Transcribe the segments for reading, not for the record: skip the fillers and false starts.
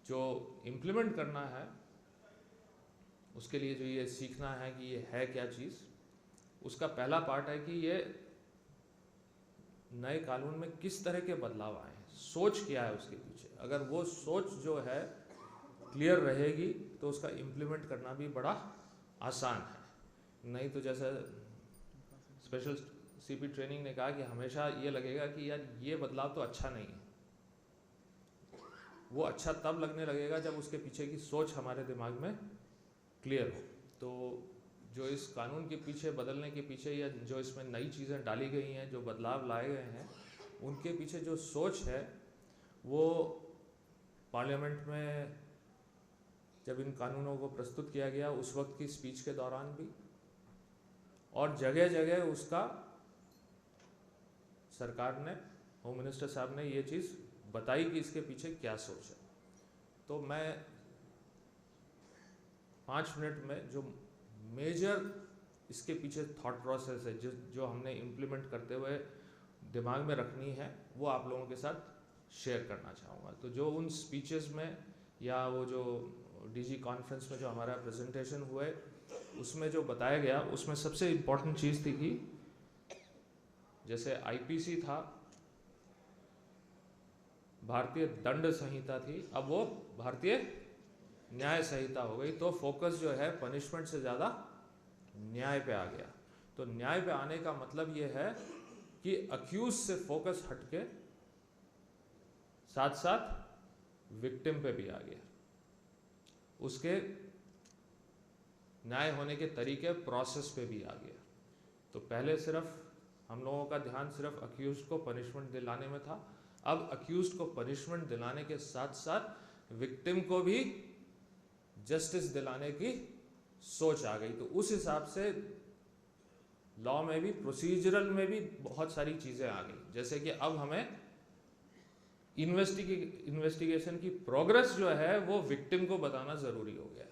जो इम्प्लीमेंट करना है उसके लिए जो ये सीखना है कि ये है क्या चीज़, उसका पहला पार्ट है कि ये नए कानून में किस तरह के बदलाव आए हैं, सोच क्या है उसके पीछे। अगर वो सोच जो है क्लियर रहेगी तो उसका इम्प्लीमेंट करना भी बड़ा आसान है। नहीं तो जैसे स्पेशल सीपी ट्रेनिंग ने कहा कि हमेशा ये लगेगा कि यार ये बदलाव तो अच्छा नहीं है। वो अच्छा तब लगने लगेगा जब उसके पीछे की सोच हमारे दिमाग में क्लियर हो। तो जो इस कानून के पीछे बदलने के पीछे या जो इसमें नई चीज़ें डाली गई हैं, जो बदलाव लाए गए हैं, उनके पीछे जो सोच है वो पार्लियामेंट में जब इन कानूनों को प्रस्तुत किया गया उस वक्त की स्पीच के दौरान भी, और जगह जगह उसका सरकार ने, होम मिनिस्टर साहब ने ये चीज़ बताई कि इसके पीछे क्या सोच है। तो मैं 5 मिनट में जो मेजर इसके पीछे थॉट प्रोसेस है जो हमने इम्प्लीमेंट करते हुए दिमाग में रखनी है, वो आप लोगों के साथ शेयर करना चाहूँगा। तो जो उन स्पीचेस में या वो जो डीजी कॉन्फ्रेंस में जो हमारा प्रेजेंटेशन हुए उसमें जो बताया गया, उसमें सबसे इम्पॉर्टेंट चीज़ थी कि जैसे आईपीसी था, भारतीय दंड संहिता थी, अब वो भारतीय न्याय संहिता हो गई। तो फोकस जो है पनिशमेंट से ज़्यादा न्याय पे आ गया। तो न्याय पे आने का मतलब ये है कि अक्यूज से फोकस हटके साथ साथ विक्टिम पे भी आ गया, उसके न्याय होने के तरीके, प्रोसेस पे भी आ गया। तो पहले सिर्फ हम लोगों का ध्यान सिर्फ अक्यूज को पनिशमेंट दिलाने में था, अब अक्यूज को पनिशमेंट दिलाने के साथ साथ विक्टिम को भी जस्टिस दिलाने की सोच आ गई। तो उस हिसाब से लॉ में भी, प्रोसीजरल में भी बहुत सारी चीज़ें आ गई। जैसे कि अब हमें इन्वेस्टिगेशन की प्रोग्रेस जो है वो विक्टिम को बताना ज़रूरी हो गया।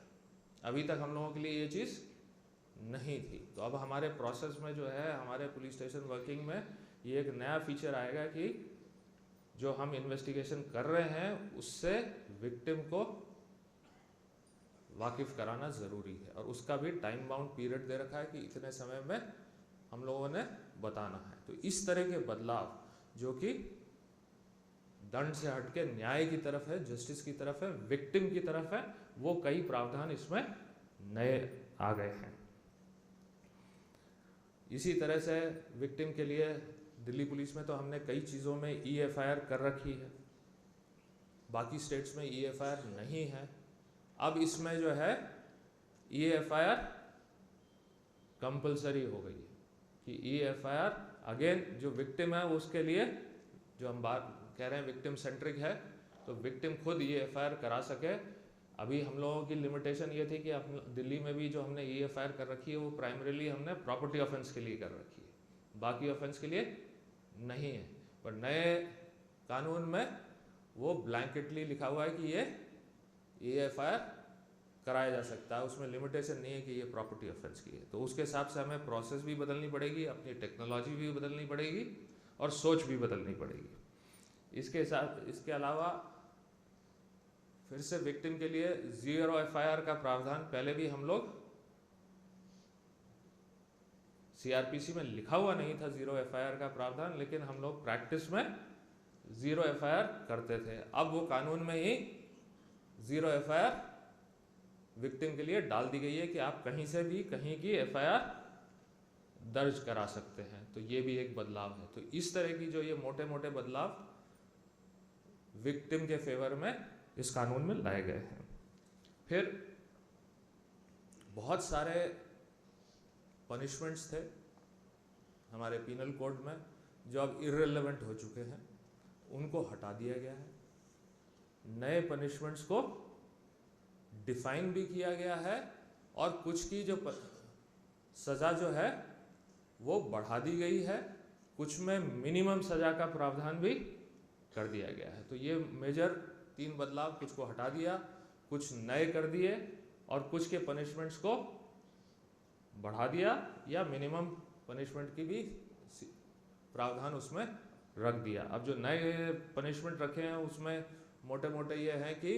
अभी तक हम लोगों के लिए ये चीज़ नहीं थी। तो अब हमारे प्रोसेस में जो है, हमारे पुलिस स्टेशन वर्किंग में ये एक नया फीचर आएगा कि जो हम इन्वेस्टिगेशन कर रहे हैं उससे विक्टिम को वाकिफ़ कराना ज़रूरी है, और उसका भी टाइम बाउंड पीरियड दे रखा है कि इतने समय में हम लोगों ने बताना है। तो इस तरह के बदलाव जो कि दंड से हटके न्याय की तरफ है, जस्टिस की तरफ है, विक्टिम की तरफ है, वो कई प्रावधान इसमें नए आ गए हैं। इसी तरह से विक्टिम के लिए दिल्ली पुलिस में तो हमने कई चीज़ों में EFIR कर रखी है, बाकी स्टेट्स में EFIR नहीं है। अब इसमें जो है EFIR कंपलसरी हो गई है कि EFIR अगेन जो विक्टिम है उसके लिए, जो हम बात कह रहे हैं विक्टिम सेंट्रिक है, तो विक्टिम खुद EFIR करा सके। अभी हम लोगों की लिमिटेशन ये थी कि दिल्ली में भी जो हमने EFIR कर रखी है वो प्राइमरीली हमने प्रॉपर्टी ऑफेंस के लिए कर रखी है, बाकी ऑफेंस के लिए नहीं है। पर नए कानून में वो ब्लैंकेटली लिखा हुआ है कि ये EFIR कराया जा सकता है, उसमें लिमिटेशन नहीं है कि ये प्रॉपर्टी ऑफेंस की है। तो उसके हिसाब से हमें प्रोसेस भी बदलनी पड़ेगी, अपनी टेक्नोलॉजी भी बदलनी पड़ेगी और सोच भी बदलनी पड़ेगी। इसके अलावा फिर से विक्टिम के लिए 0 FIR का प्रावधान पहले भी हम लोग CRPC में लिखा हुआ नहीं था 0 FIR का प्रावधान, लेकिन हम लोग प्रैक्टिस में 0 FIR करते थे। अब वो कानून में ही 0 FIR विक्टिम के लिए डाल दी गई है कि आप कहीं से भी कहीं की FIR दर्ज करा सकते हैं। तो ये भी एक बदलाव है। तो इस तरह की जो ये मोटे मोटे बदलाव विक्टिम के फेवर में इस कानून में लाए गए हैं। फिर बहुत सारे पनिशमेंट्स थे हमारे पिनल कोड में जो अब इर्रेलेवेंट हो चुके हैं, उनको हटा दिया गया है। नए पनिशमेंट्स को डिफाइन भी किया गया है, और कुछ की जो सज़ा जो है वो बढ़ा दी गई है, कुछ में मिनिमम सज़ा का प्रावधान भी कर दिया गया है। तो ये मेजर 3 बदलाव, कुछ को हटा दिया, कुछ नए कर दिए, और कुछ के पनिशमेंट्स को बढ़ा दिया या मिनिमम पनिशमेंट की भी प्रावधान उसमें रख दिया। अब जो नए पनिशमेंट रखे हैं उसमें मोटे मोटे ये हैं कि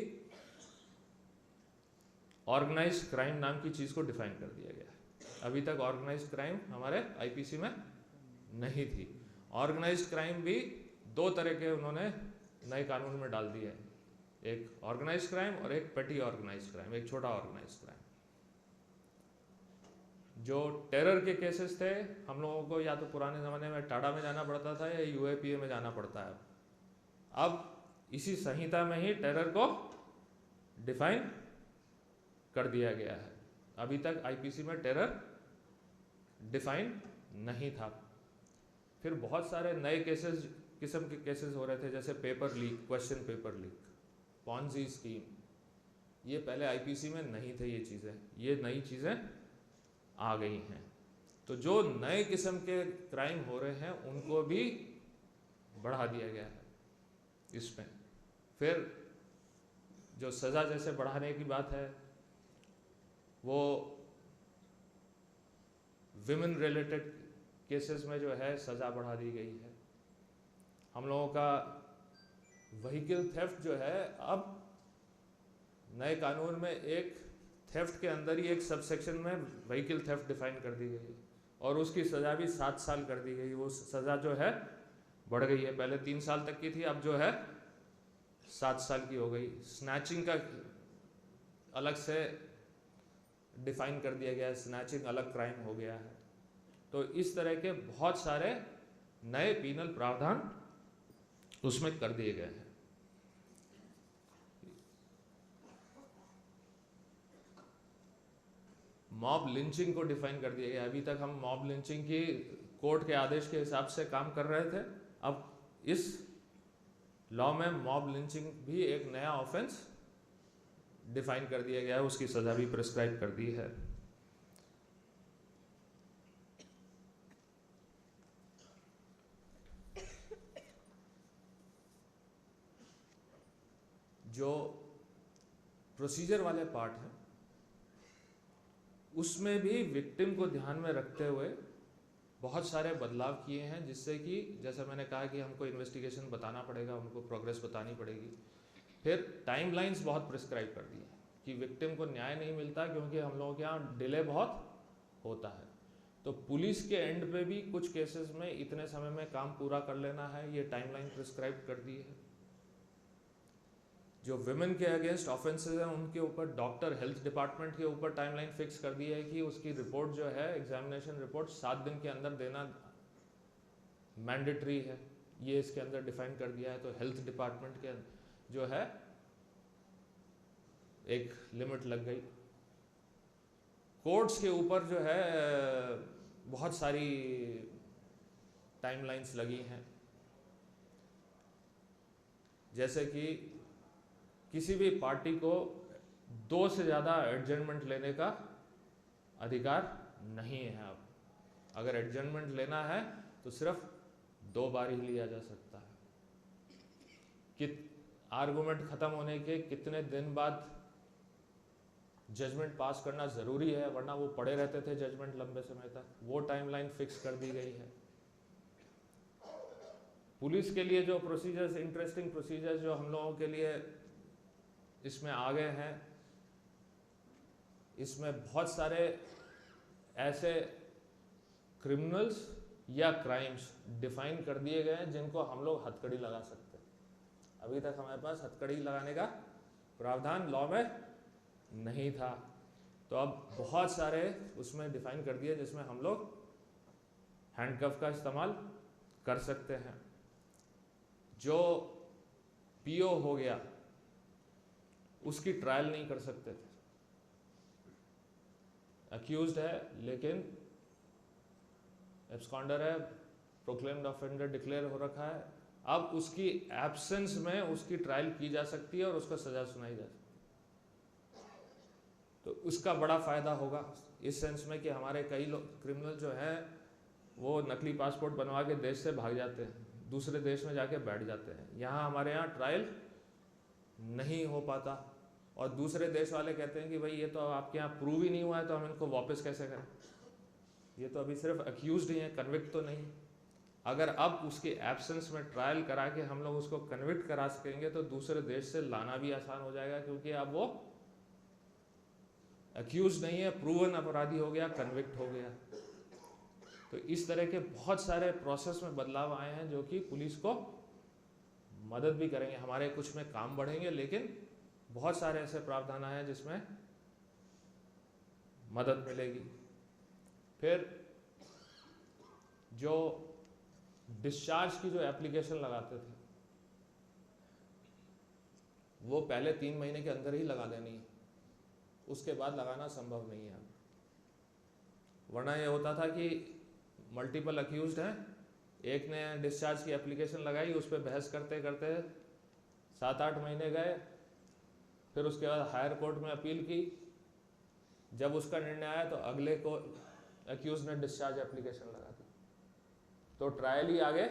ऑर्गेनाइज्ड क्राइम नाम की चीज़ को डिफाइन कर दिया गया है। अभी तक ऑर्गेनाइज्ड क्राइम हमारे आईपीसी में नहीं थी। ऑर्गेनाइज्ड क्राइम भी दो तरह के उन्होंने नए कानून में डाल दिए हैं, एक ऑर्गेनाइज्ड क्राइम और एक पेटी ऑर्गेनाइज्ड क्राइम, एक छोटा ऑर्गेनाइज्ड क्राइम। जो टेरर के केसेस थे, हम लोगों को या तो पुराने ज़माने में टाडा में जाना पड़ता था या यूएपीए में जाना पड़ता है। अब इसी संहिता में ही टेरर को डिफाइन कर दिया गया है। अभी तक आईपीसी में टेरर डिफाइन नहीं था। फिर बहुत सारे नए केसेस किस्म के केसेस हो रहे थे, जैसे paper leak, question paper leak, Ponzi scheme. ये पहले आईपीसी में नहीं थे ये चीज़ें, ये नई चीज़ें आ गई हैं। तो जो नए किस्म के क्राइम हो रहे हैं उनको भी बढ़ा दिया गया है इसमें। फिर जो सज़ा जैसे बढ़ाने की बात है, वो विमेन रिलेटेड केसेस में जो है सज़ा बढ़ा दी गई है। हम लोगों का व्हीकल थेफ्ट जो है, अब नए कानून में एक थेफ्ट के अंदर ही एक सबसेक्शन में व्हीकल थेफ्ट डिफाइन कर दी गई है और उसकी सज़ा भी 7 साल कर दी गई। वो सज़ा जो है बढ़ गई है, पहले 3 साल तक की थी, अब जो है 7 साल की हो गई। स्नैचिंग का अलग से डिफाइन कर दिया गया है, स्नैचिंग अलग क्राइम हो गया है। तो इस तरह के बहुत सारे नए पीनल प्रावधान उसमें कर दिए गए हैं। मॉब लिंचिंग को डिफाइन कर दिया गया। अभी तक हम मॉब लिंचिंग की कोर्ट के आदेश के हिसाब से काम कर रहे थे, अब इस लॉ में मॉब लिंचिंग भी एक नया ऑफेंस डिफाइन कर दिया गया है, उसकी सजा भी प्रिस्क्राइब कर दी है। जो प्रोसीजर वाले पार्ट हैं उसमें भी विक्टिम को ध्यान में रखते हुए बहुत सारे बदलाव किए हैं, जिससे कि जैसा मैंने कहा कि हमको इन्वेस्टिगेशन बताना पड़ेगा, उनको प्रोग्रेस बतानी पड़ेगी। फिर टाइमलाइंस बहुत प्रिस्क्राइब कर दी है कि विक्टिम को न्याय नहीं मिलता क्योंकि हम लोगों के यहाँ डिले बहुत होता है। तो पुलिस के एंड पे भी कुछ केसेस में इतने समय में काम पूरा कर लेना है, ये टाइमलाइन प्रिस्क्राइब कर दी है। जो विमेन के अगेंस्ट ऑफेंसेस हैं उनके ऊपर डॉक्टर, हेल्थ डिपार्टमेंट के ऊपर टाइमलाइन फिक्स कर दी है कि उसकी रिपोर्ट जो है, एग्जामिनेशन रिपोर्ट 7 दिन के अंदर देना मैंडेटरी है, ये इसके अंदर डिफाइन कर दिया है। तो हेल्थ डिपार्टमेंट के जो है एक लिमिट लग गई। कोर्ट्स के ऊपर जो है बहुत सारी टाइमलाइंस लगी हैं, जैसे कि किसी भी पार्टी को 2 से ज़्यादा एडजर्नमेंट लेने का अधिकार नहीं है। अब अगर एडजर्नमेंट लेना है तो सिर्फ 2 बार ही लिया जा सकता है। कि आर्गूमेंट ख़त्म होने के कितने दिन बाद जजमेंट पास करना ज़रूरी है, वरना वो पड़े रहते थे जजमेंट लंबे समय तक, वो टाइमलाइन फिक्स कर दी गई है। पुलिस के लिए जो प्रोसीजर्स, इंटरेस्टिंग प्रोसीजर्स जो हम लोगों के लिए इसमें आ गए हैं, इसमें बहुत सारे ऐसे क्रिमिनल्स या क्राइम्स डिफाइन कर दिए गए हैं जिनको हम लोग हथकड़ी लगा सकते हैं। अभी तक हमारे पास हथकड़ी लगाने का प्रावधान लॉ में नहीं था, तो अब बहुत सारे उसमें डिफाइन कर दिए जिसमें हम लोग हैंडकफ का इस्तेमाल कर सकते हैं। जो पीओ हो गया उसकी ट्रायल नहीं कर सकते थे, अक्यूज्ड है लेकिन एब्सकॉन्डर है, प्रोक्लेम्ड ऑफेंडर डिक्लेयर हो रखा है, अब उसकी एब्सेंस में उसकी ट्रायल की जा सकती है और उसको सजा सुनाई जा सकती है। तो उसका बड़ा फ़ायदा होगा इस सेंस में कि हमारे कई लोग क्रिमिनल जो हैं वो नकली पासपोर्ट बनवा के देश से भाग जाते हैं, दूसरे देश में जाके बैठ जाते हैं। यहाँ हमारे यहाँ ट्रायल नहीं हो पाता और दूसरे देश वाले कहते हैं कि भाई ये तो आपके यहाँ प्रूव ही नहीं हुआ है तो हम इनको वापस कैसे करें, ये तो अभी सिर्फ अक्यूज्ड ही है, कन्विक्ट तो नहीं। अगर अब उसके एब्सेंस में ट्रायल करा के हम लोग उसको कन्विक्ट करा सकेंगे तो दूसरे देश से लाना भी आसान हो जाएगा, क्योंकि अब वो अक्यूज नहीं है, प्रूवन अपराधी हो गया, कन्विक्ट हो गया। तो इस तरह के बहुत सारे प्रोसेस में बदलाव आए हैं जो कि पुलिस को मदद भी करेंगे, हमारे कुछ में काम बढ़ेंगे, लेकिन बहुत सारे ऐसे प्रावधान आए हैं जिसमें मदद मिलेगी। फिर जो डिस्चार्ज की जो एप्लीकेशन लगाते थे वो पहले 3 महीने के अंदर ही लगा देनी है, उसके बाद लगाना संभव नहीं है। वरना ये होता था कि मल्टीपल अक्यूज्ड हैं, एक ने डिस्चार्ज की एप्लीकेशन लगाई, उस पर बहस करते करते 7-8 महीने गए, फिर उसके बाद हायर कोर्ट में अपील की, जब उसका निर्णय आया तो अगले को अक्यूज ने डिस्चार्ज एप्लीकेशन लगा दी, तो ट्रायल ही आगे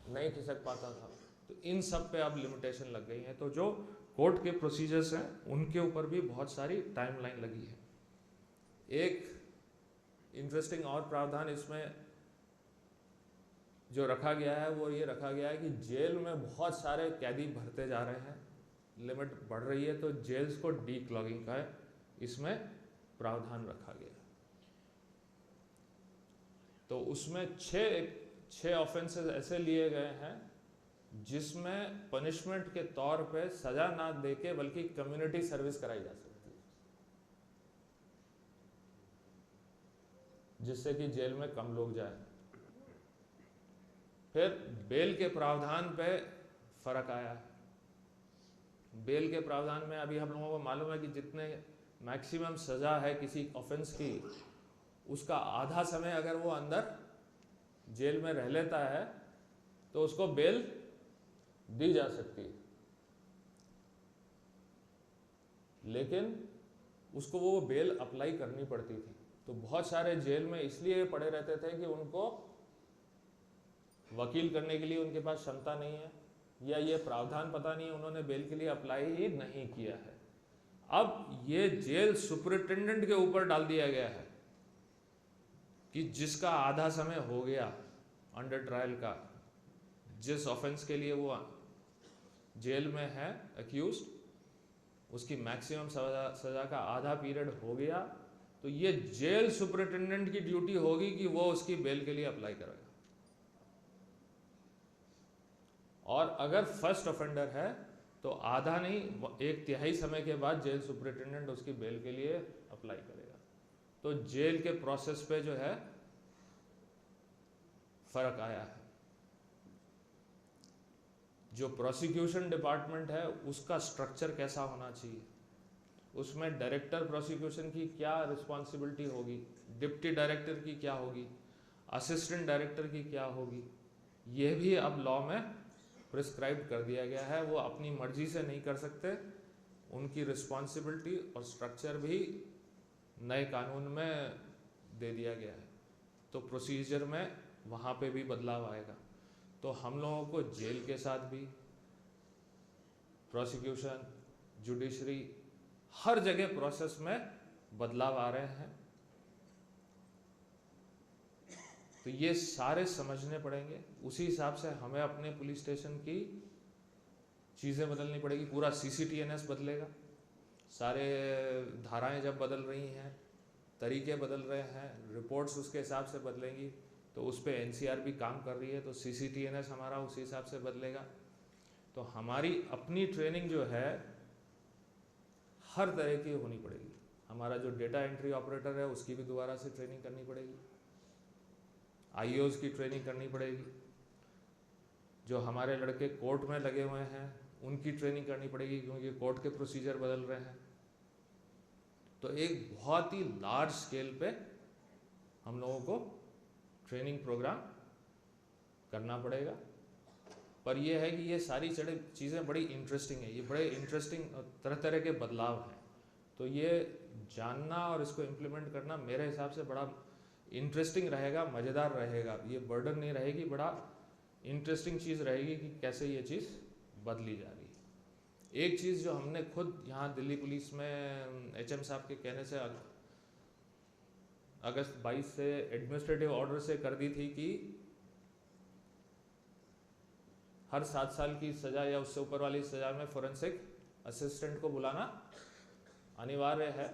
नहीं खिसक पाता था। तो इन सब पे अब लिमिटेशन लग गई है। तो जो कोर्ट के प्रोसीजर्स हैं उनके ऊपर भी बहुत सारी टाइमलाइन लगी है। एक इंटरेस्टिंग और प्रावधान इसमें जो रखा गया है वो ये रखा गया है कि जेल में बहुत सारे कैदी भरते जा रहे हैं, लिमिट बढ़ रही है, तो जेल्स को डीक्लॉगिंग का इसमें प्रावधान रखा गया है। तो उसमें 6 ऑफेंसेस ऐसे लिए गए हैं जिसमें पनिशमेंट के तौर पे सजा ना देके बल्कि कम्युनिटी सर्विस कराई जा सकती है, जिससे कि जेल में कम लोग जाए। फिर बेल के प्रावधान पे फर्क आया है। बेल के प्रावधान में अभी हम लोगों को मालूम है कि जितने मैक्सिमम सजा है किसी ऑफेंस की, उसका आधा समय अगर वो अंदर जेल में रह लेता है तो उसको बेल दी जा सकती है, लेकिन उसको वो बेल अप्लाई करनी पड़ती थी। तो बहुत सारे जेल में इसलिए पड़े रहते थे कि उनको वकील करने के लिए उनके पास क्षमता नहीं है, या ये प्रावधान पता नहीं उन्होंने बेल के लिए अप्लाई ही नहीं किया है। अब ये जेल सुपरिटेंडेंट के ऊपर डाल दिया गया है कि जिसका आधा समय हो गया अंडर ट्रायल का, जिस ऑफेंस के लिए वो जेल में है अक्यूज्ड, उसकी मैक्सिमम सजा का आधा पीरियड हो गया, तो ये जेल सुपरिटेंडेंट की ड्यूटी होगी कि वो उसकी बेल के लिए अप्लाई करेगा। और अगर फर्स्ट ऑफेंडर है तो आधा नहीं, 1/3 समय के बाद जेल सुपरिटेंडेंट उसकी बेल के लिए अप्लाई करेगा। तो जेल के प्रोसेस पे जो है फर्क आया है। जो प्रोसिक्यूशन डिपार्टमेंट है उसका स्ट्रक्चर कैसा होना चाहिए, उसमें डायरेक्टर प्रोसिक्यूशन की क्या रिस्पॉन्सिबिलिटी होगी, डिप्टी डायरेक्टर की क्या होगी, असिस्टेंट डायरेक्टर की क्या होगी, यह भी अब लॉ में प्रिस्क्राइब कर दिया गया है। वो अपनी मर्जी से नहीं कर सकते, उनकी रिस्पॉन्सिबिलिटी और स्ट्रक्चर भी नए कानून में दे दिया गया है। तो प्रोसीजर में वहाँ पे भी बदलाव आएगा। तो हम लोगों को जेल के साथ भी, प्रोसिक्यूशन, जुडिशरी, हर जगह प्रोसेस में बदलाव आ रहे हैं। तो ये सारे समझने पड़ेंगे। उसी हिसाब से हमें अपने पुलिस स्टेशन की चीज़ें बदलनी पड़ेगी। पूरा CCTNS बदलेगा, सारे धाराएं जब बदल रही हैं, तरीके बदल रहे हैं, रिपोर्ट्स उसके हिसाब से बदलेंगी। तो उस पर NCR भी काम कर रही है, तो CCTNS हमारा उसी हिसाब से बदलेगा। तो हमारी अपनी ट्रेनिंग जो है हर तरह की होनी पड़ेगी। हमारा जो डेटा एंट्री ऑपरेटर है उसकी भी दोबारा से ट्रेनिंग करनी पड़ेगी, IOs की ट्रेनिंग करनी पड़ेगी, जो हमारे लड़के कोर्ट में लगे हुए हैं उनकी ट्रेनिंग करनी पड़ेगी, क्योंकि कोर्ट के प्रोसीजर बदल रहे हैं। तो एक बहुत ही लार्ज स्केल पे हम लोगों को ट्रेनिंग प्रोग्राम करना पड़ेगा। पर यह है कि ये सारी चीज़ें बड़ी इंटरेस्टिंग है, ये बड़े इंटरेस्टिंग तरह तरह के बदलाव हैं। तो ये जानना और इसको इम्प्लीमेंट करना मेरे हिसाब से बड़ा इंटरेस्टिंग रहेगा, मज़ेदार रहेगा। ये बर्डन नहीं रहेगी, बड़ा इंटरेस्टिंग चीज़ रहेगी कि कैसे ये चीज़ बदली जा रही है। एक चीज़ जो हमने खुद यहाँ दिल्ली पुलिस में HM साहब के कहने से अगस्त 22 से एडमिनिस्ट्रेटिव ऑर्डर से कर दी थी कि हर 7 साल की सज़ा या उससे ऊपर वाली सज़ा में फोरेंसिक असिस्टेंट को बुलाना अनिवार्य है।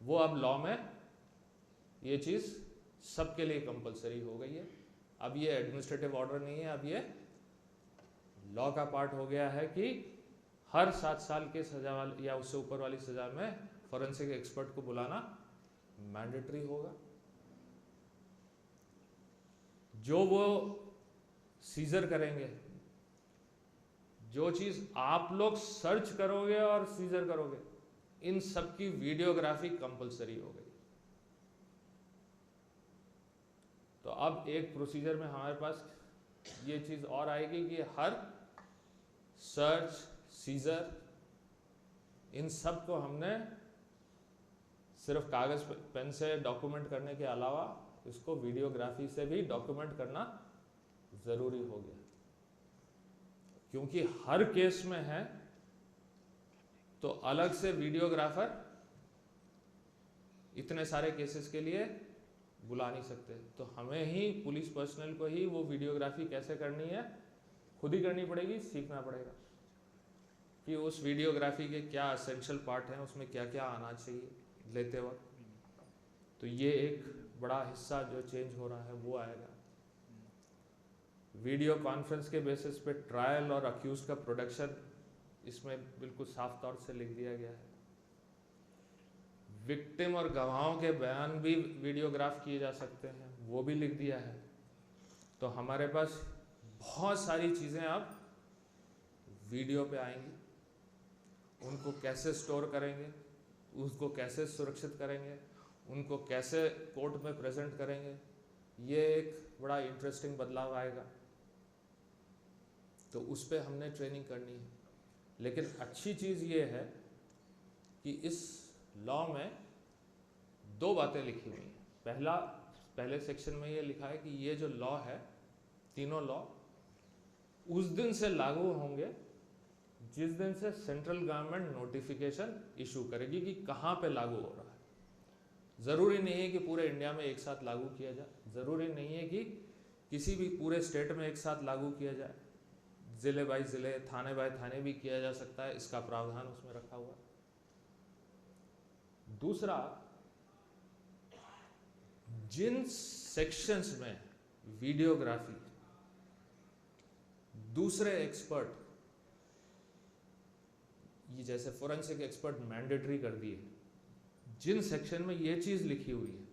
वो अब लॉ में ये चीज़ सबके लिए कंपलसरी हो गई है। अब ये एडमिनिस्ट्रेटिव ऑर्डर नहीं है, अब ये लॉ का पार्ट हो गया है कि हर 7 साल के सजा वाली या उससे ऊपर वाली सजा में फॉरेंसिक एक्सपर्ट को बुलाना मैंडेटरी होगा। जो वो सीजर करेंगे, जो चीज आप लोग सर्च करोगे और सीजर करोगे, इन सब की वीडियोग्राफी कंपलसरी हो गई। तो अब एक प्रोसीजर में हमारे पास ये चीज और आएगी कि हर सर्च, सीजर, इन सब को हमने सिर्फ कागज पेन से डॉक्यूमेंट करने के अलावा इसको वीडियोग्राफी से भी डॉक्यूमेंट करना जरूरी हो गया, क्योंकि हर केस में है तो अलग से वीडियोग्राफर इतने सारे केसेस के लिए बुला नहीं सकते। तो हमें ही, पुलिस पर्सनल को ही वो वीडियोग्राफी कैसे करनी है खुद ही करनी पड़ेगी, सीखना पड़ेगा कि उस वीडियोग्राफी के क्या एसेंशियल पार्ट हैं, उसमें क्या क्या आना चाहिए लेते वक्त। तो ये एक बड़ा हिस्सा जो चेंज हो रहा है वो आएगा। वीडियो कॉन्फ्रेंस के बेसिस पे ट्रायल और अक्यूज का प्रोडक्शन इसमें बिल्कुल साफ तौर से लिख दिया गया है। विक्टिम और गवाहों के बयान भी वीडियोग्राफ किए जा सकते हैं, वो भी लिख दिया है। तो हमारे पास बहुत सारी चीज़ें अब वीडियो पे आएंगी। उनको कैसे स्टोर करेंगे, उसको कैसे सुरक्षित करेंगे, उनको कैसे कोर्ट में प्रेजेंट करेंगे, ये एक बड़ा इंटरेस्टिंग बदलाव आएगा। तो उस पर हमने ट्रेनिंग करनी है। लेकिन अच्छी चीज़ ये है कि इस लॉ में 2 बातें लिखी हुई हैं। पहले सेक्शन में ये लिखा है कि ये जो लॉ है, तीनों लॉ उस दिन से लागू होंगे जिस दिन से सेंट्रल गवर्नमेंट नोटिफिकेशन इशू करेगी कि कहाँ पे लागू हो रहा है। ज़रूरी नहीं है कि पूरे इंडिया में एक साथ लागू किया जाए, ज़रूरी नहीं है कि किसी भी पूरे स्टेट में एक साथ लागू किया जाए, ज़िले बाय ज़िले, थाने बाय थाने भी किया जा सकता है, इसका प्रावधान उसमें रखा हुआ। दूसरा, जिन सेक्शंस में वीडियोग्राफी दूसरे एक्सपर्ट, ये जैसे फोरेंसिक एक्सपर्ट मैंडेटरी कर दिए, जिन सेक्शन में ये चीज़ लिखी हुई है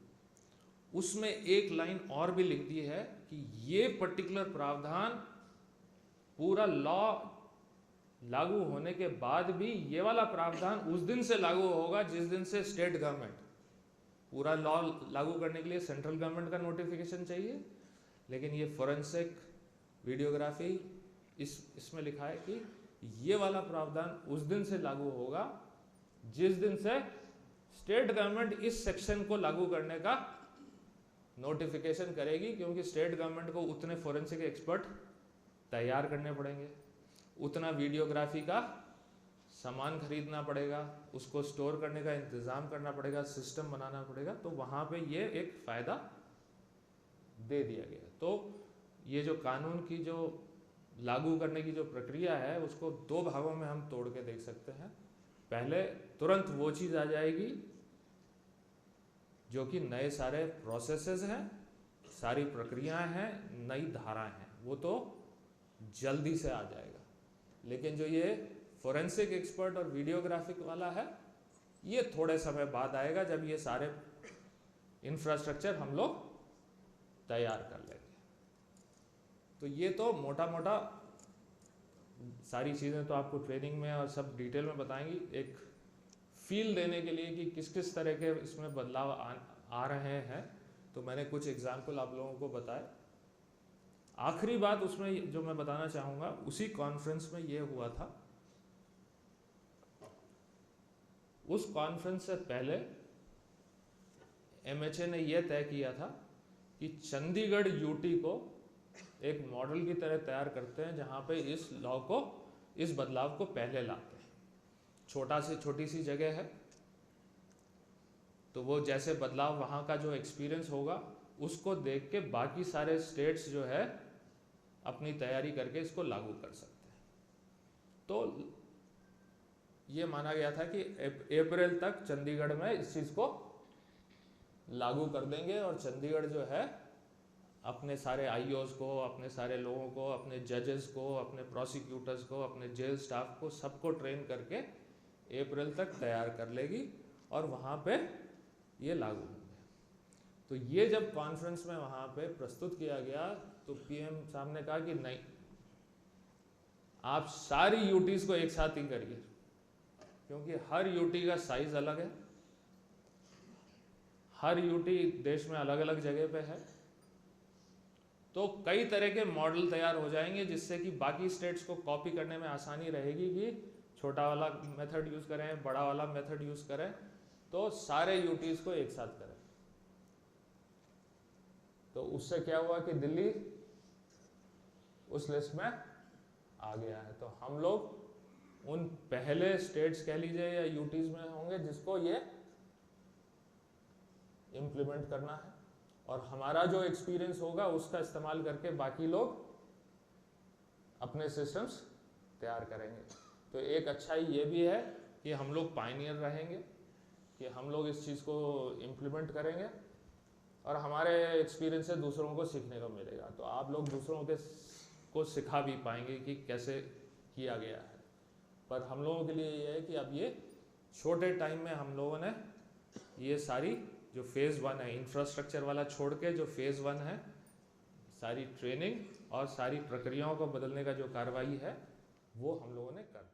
उसमें एक लाइन और भी लिख दी है कि ये पर्टिकुलर प्रावधान पूरा लॉ लागू होने के बाद भी ये वाला प्रावधान उस दिन से लागू होगा जिस दिन से स्टेट गवर्नमेंट, पूरा लॉ लागू करने के लिए सेंट्रल गवर्नमेंट का नोटिफिकेशन चाहिए, लेकिन ये फोरेंसिक वीडियोग्राफी इसमें लिखा है कि ये वाला प्रावधान उस दिन से लागू होगा जिस दिन से स्टेट गवर्नमेंट इस सेक्शन को लागू करने का नोटिफिकेशन करेगी, क्योंकि स्टेट गवर्नमेंट को उतने फोरेंसिक एक्सपर्ट तैयार करने पड़ेंगे, उतना वीडियोग्राफी का सामान खरीदना पड़ेगा, उसको स्टोर करने का इंतज़ाम करना पड़ेगा, सिस्टम बनाना पड़ेगा। तो वहाँ पे ये एक फ़ायदा दे दिया गया। तो ये जो कानून की जो लागू करने की जो प्रक्रिया है उसको 2 भागों में हम तोड़ के देख सकते हैं। पहले तुरंत वो चीज़ आ जाएगी जो कि नए सारे प्रोसेसेस हैं, सारी प्रक्रियाएं हैं, नई धाराएं हैं, वो तो जल्दी से आ जाएगा। लेकिन जो ये फोरेंसिक एक्सपर्ट और वीडियोग्राफिक वाला है, ये थोड़े समय बाद आएगा जब ये सारे इंफ्रास्ट्रक्चर हम लोग तैयार कर लेंगे। तो ये तो मोटा मोटा सारी चीज़ें तो आपको ट्रेनिंग में और सब डिटेल में बताएंगी, एक फील देने के लिए कि किस किस तरह के इसमें बदलाव आ रहे हैं। तो मैंने कुछ एग्जाम्पल आप लोगों को बताए। आखिरी बात उसमें जो मैं बताना चाहूँगा, उसी कॉन्फ्रेंस में ये हुआ था, उस कॉन्फ्रेंस से पहले MHA ने यह तय किया था कि चंडीगढ़ यूटी को एक मॉडल की तरह तैयार करते हैं जहाँ पे इस लॉ को, इस बदलाव को पहले लाते हैं। छोटी सी जगह है, तो वो जैसे बदलाव वहाँ का जो एक्सपीरियंस होगा उसको देख के बाकी सारे स्टेट्स जो है अपनी तैयारी करके इसको लागू कर सकते हैं। तो ये माना गया था कि अप्रैल तक चंडीगढ़ में इस चीज़ को लागू कर देंगे और चंडीगढ़ जो है अपने सारे आईओज को, अपने सारे लोगों को, अपने जजेस को, अपने प्रोसिक्यूटर्स को, अपने जेल स्टाफ को, सबको ट्रेन करके अप्रैल तक तैयार कर लेगी और वहाँ पे ये लागू होंगे। तो ये जब कॉन्फ्रेंस में वहाँ पे प्रस्तुत किया गया तो पीएम साहब ने कहा कि नहीं, आप सारी यूटीज को एक साथ ही करिए, क्योंकि हर यूटी का साइज अलग है, हर यूटी देश में अलग अलग जगह पे है, तो कई तरह के मॉडल तैयार हो जाएंगे जिससे कि बाकी स्टेट्स को कॉपी करने में आसानी रहेगी कि छोटा वाला मेथड यूज करें, बड़ा वाला मेथड यूज करें, तो सारे यूटीज को एक साथ करें। तो उससे क्या हुआ कि दिल्ली उस लिस्ट में आ गया है। तो हम लोग उन पहले स्टेट्स कह लीजिए या यूटीज में होंगे जिसको ये इम्प्लीमेंट करना है, और हमारा जो एक्सपीरियंस होगा उसका इस्तेमाल करके बाकी लोग अपने सिस्टम्स तैयार करेंगे। तो एक अच्छाई ये भी है कि हम लोग पायनियर रहेंगे, कि हम लोग इस चीज़ को इम्प्लीमेंट करेंगे और हमारे एक्सपीरियंस से दूसरों को सीखने को मिलेगा। तो आप लोग दूसरों को सिखा भी पाएंगे कि कैसे किया गया है। पर हम लोगों के लिए ये है कि अब ये छोटे टाइम में हम लोगों ने ये सारी जो फेज़ 1 है, इंफ्रास्ट्रक्चर वाला छोड़ के जो फेज़ 1 है, सारी ट्रेनिंग और सारी प्रक्रियाओं को बदलने का जो कार्रवाई है वो हम लोगों ने कर